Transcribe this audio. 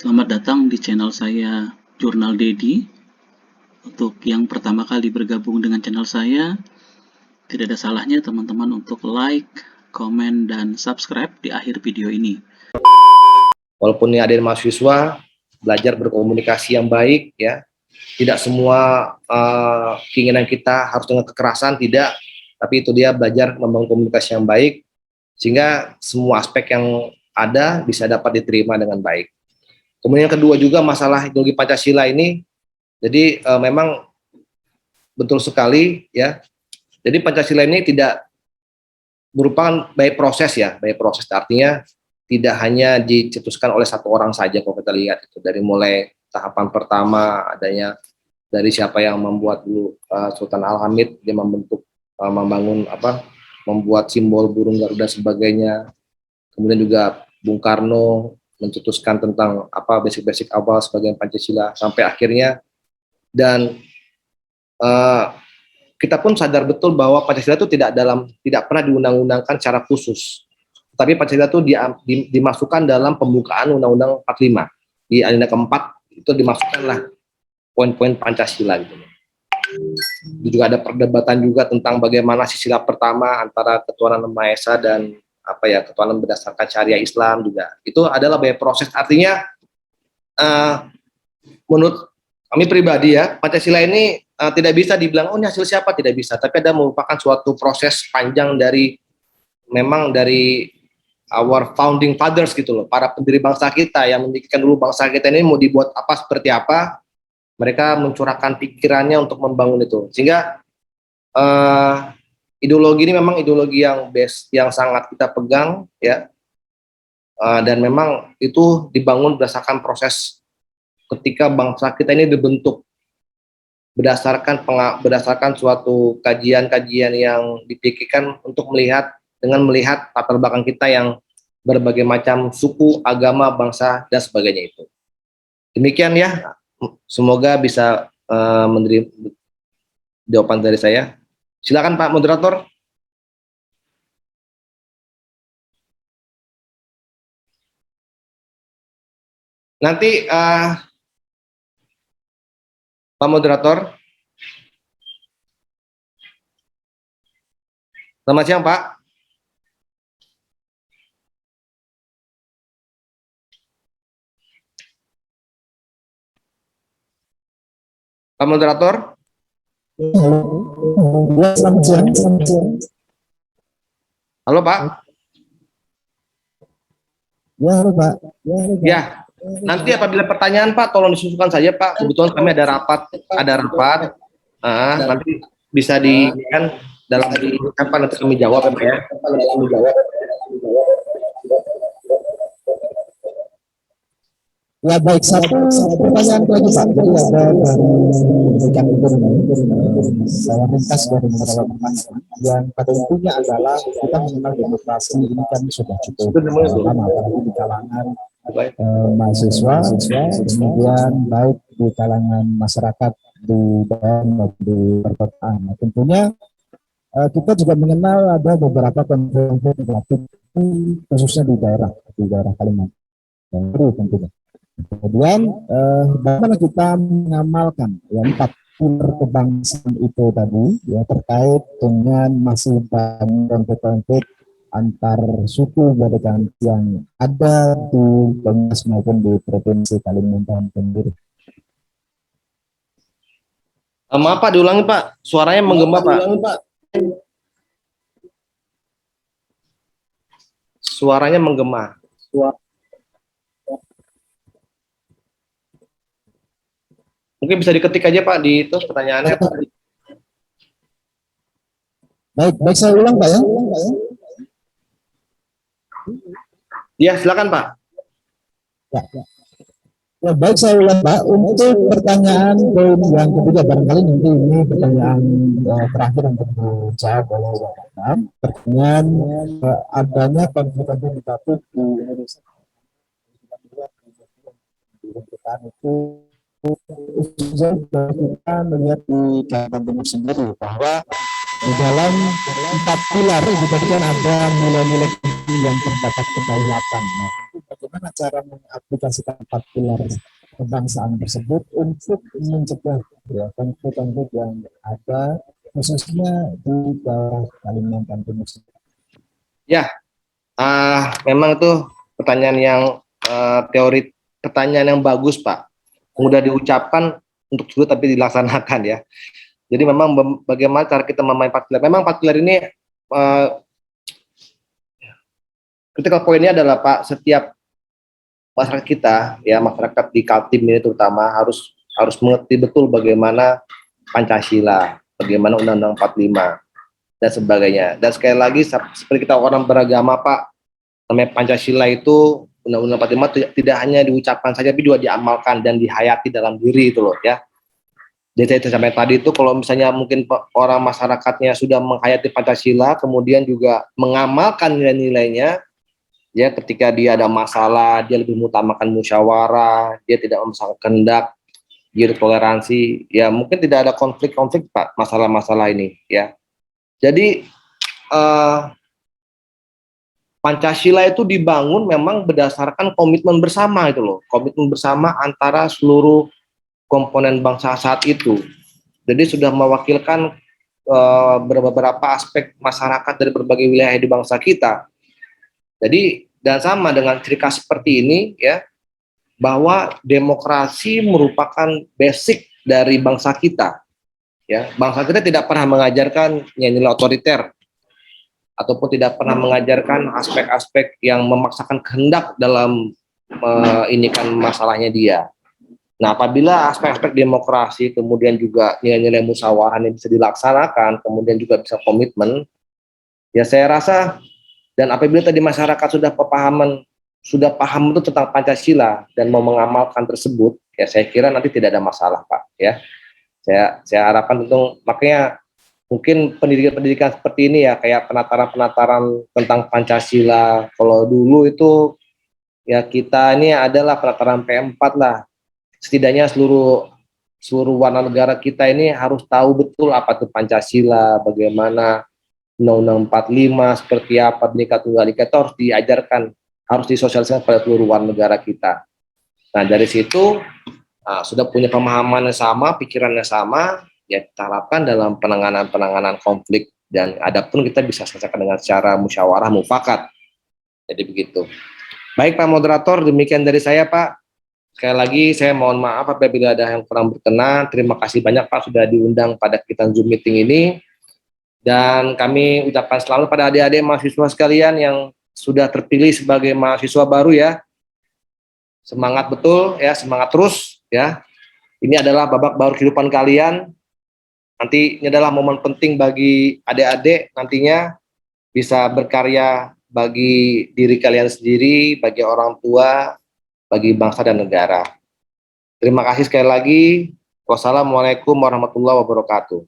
Selamat datang di channel saya Jurnal Dedi. Untuk yang pertama kali bergabung dengan channel saya, tidak ada salahnya teman-teman untuk like, komen, dan subscribe di akhir video ini. Walaupun ini ada mahasiswa belajar berkomunikasi yang baik, ya, tidak semua keinginan kita harus dengan kekerasan, tidak, tapi itu dia belajar membangun komunikasi yang baik sehingga semua aspek yang ada bisa dapat diterima dengan baik. Kemudian yang kedua juga masalah ideologi Pancasila ini, jadi memang betul sekali, ya. Jadi Pancasila ini tidak merupakan by proses, ya, by proses artinya tidak hanya dicetuskan oleh satu orang saja. Kalau kita lihat itu dari mulai tahapan pertama adanya dari siapa yang membuat dulu, Sultan Al-Hamid, dia membangun membuat simbol burung Garuda sebagainya. Kemudian juga Bung Karno mencetuskan tentang basic-basic awal sebagai Pancasila sampai akhirnya, dan kita pun sadar betul bahwa Pancasila itu tidak pernah diundang-undangkan secara khusus. Tapi Pancasila itu dimasukkan dalam pembukaan Undang-Undang 45. Di alinea keempat itu dimasukkanlah poin-poin Pancasila gitu. Itu juga ada perdebatan juga tentang bagaimana sila pertama antara ketuhanan Yang Maha Esa dan ketuhanan berdasarkan syariah Islam juga. Itu adalah by proses. Artinya menurut kami pribadi, ya, Pancasila ini tidak bisa dibilang oh ini hasil siapa, tidak bisa. Tapi ada merupakan suatu proses panjang dari our founding fathers gitu loh, para pendiri bangsa kita yang memikirkan dulu bangsa kita ini mau dibuat apa, seperti apa. Mereka mencurahkan pikirannya untuk membangun itu, sehingga ideologi ini memang ideologi yang sangat kita pegang, ya, dan memang itu dibangun berdasarkan proses ketika bangsa kita ini dibentuk berdasarkan suatu kajian-kajian yang dipikirkan untuk melihat latar belakang kita yang berbagai macam suku, agama, bangsa, dan sebagainya itu. Demikian, ya, semoga bisa menerima jawaban dari saya. Silakan Pak Moderator. Nanti Pak Moderator. Selamat siang, Pak. Pak Moderator. Selamat siang. Halo, Pak. Ya, halo, Pak. Ya, nanti apabila pertanyaan, Pak, tolong disusulkan saja, Pak. Kebetulan kami ada rapat. Nanti bisa dalam kapan nanti kami jawab, Pak, ya. Ya, baik, satu pertanyaan lagi, Pak. Jadi ada dari rekan saya ringkas dari beberapa pertanyaan yang pada intinya adalah kita mengenal demokrasi ini kan sudah cukup lama, apalagi di kalangan mahasiswa, kemudian baik di kalangan masyarakat di daerah maupun di perkotaan. Nah, tentunya kita juga mengenal ada beberapa konflik khususnya di daerah Kalimantan Baru tentunya. Kemudian bagaimana kita mengamalkan empat pilar kebangsaan itu tadi, ya, terkait dengan masih banyak konflik antar suku badan yang ada di Banyumas maupun di provinsi Kalimantan Timur. Maaf, Pak, diulangi, Pak. Suaranya menggema, Pak. Suaranya menggema. Mungkin bisa diketik aja, Pak, di itu pertanyaannya. Baik, saya ulang, Pak, ya. Ya, silakan, Pak. Ya, baik, saya ulang, Pak. Untuk pertanyaan poin yang ketiga, barangkali nanti ini pertanyaan terakhir untuk dijawab oleh Bapak. Pertanyaan adanya konflik negatif di Indonesia. Itu kita melihat di Kalimantan Timur sendiri bahwa di dalam empat pilar itu tadi kan ada nilai-nilai yang terdapat kedaulatan. Nah, bagaimana cara mengaplikasikan 4 pilar kebangsaan tersebut untuk mencegah ya konflik-konflik yang ada khususnya di daerah Kalimantan Timur. Ya, memang itu pertanyaan yang teori, pertanyaan yang bagus Pak, mudah diucapkan untuk sulit tapi dilaksanakan ya. Jadi memang bagaimana cara kita memain 4 pilar. Memang 4 pilar ini critical poinnya adalah Pak, setiap masyarakat kita ya, masyarakat di Kaltim ini terutama harus mengerti betul bagaimana Pancasila, bagaimana Undang-Undang 45 dan sebagainya. Dan sekali lagi seperti kita orang beragama Pak, namanya Pancasila itu Undang-Undang 45 tidak hanya diucapkan saja tapi juga diamalkan dan dihayati dalam diri itu loh ya. Jadi saya sampai tadi itu kalau misalnya mungkin orang masyarakatnya sudah menghayati Pancasila kemudian juga mengamalkan nilai-nilainya ya, ketika dia ada masalah dia lebih mengutamakan musyawarah, dia tidak memaksakan kehendak, dia toleransi, ya mungkin tidak ada konflik-konflik Pak, masalah-masalah ini ya. Jadi Pancasila itu dibangun memang berdasarkan komitmen bersama itu loh, komitmen bersama antara seluruh komponen bangsa saat itu. Jadi sudah mewakilkan beberapa aspek masyarakat dari berbagai wilayah di bangsa kita. Jadi dan sama dengan ciri khas seperti ini ya, bahwa demokrasi merupakan basic dari bangsa kita. Ya, bangsa kita tidak pernah mengajarkan nilai otoriter ataupun tidak pernah mengajarkan aspek-aspek yang memaksakan kehendak dalam ini kan masalahnya dia. Nah, apabila aspek-aspek demokrasi kemudian juga nilai-nilai musyawarah ini bisa dilaksanakan, kemudian juga bisa komitmen, ya saya rasa, dan apabila tadi masyarakat sudah paham itu tentang Pancasila dan mau mengamalkan tersebut, ya saya kira nanti tidak ada masalah Pak. Ya, saya harapkan tentu, makanya mungkin pendidikan seperti ini ya, kayak penataran tentang Pancasila. Kalau dulu itu ya kita ini adalah penataran P4 lah. Setidaknya seluruh warga negara kita ini harus tahu betul apa itu Pancasila, bagaimana Undang-Undang 45 seperti apa, Bhinneka Tunggal Ika, itu harus diajarkan, harus disosialisasikan pada seluruh warga negara kita. Nah dari situ sudah punya pemahaman yang sama, pikiran yang sama, ya kita harapkan dalam penanganan konflik dan adapun kita bisa selesaikan dengan secara musyawarah mufakat. Jadi begitu. Baik Pak Moderator, demikian dari saya Pak. Sekali lagi saya mohon maaf apabila ada yang kurang berkenan. Terima kasih banyak Pak sudah diundang pada kita Zoom meeting ini. Dan kami ucapkan selamat pada adik-adik mahasiswa sekalian yang sudah terpilih sebagai mahasiswa baru ya. Semangat betul ya, semangat terus ya. Ini adalah babak baru kehidupan kalian. Nanti ini adalah momen penting bagi adik-adik nantinya bisa berkarya bagi diri kalian sendiri, bagi orang tua, bagi bangsa dan negara. Terima kasih sekali lagi. Wassalamualaikum warahmatullahi wabarakatuh.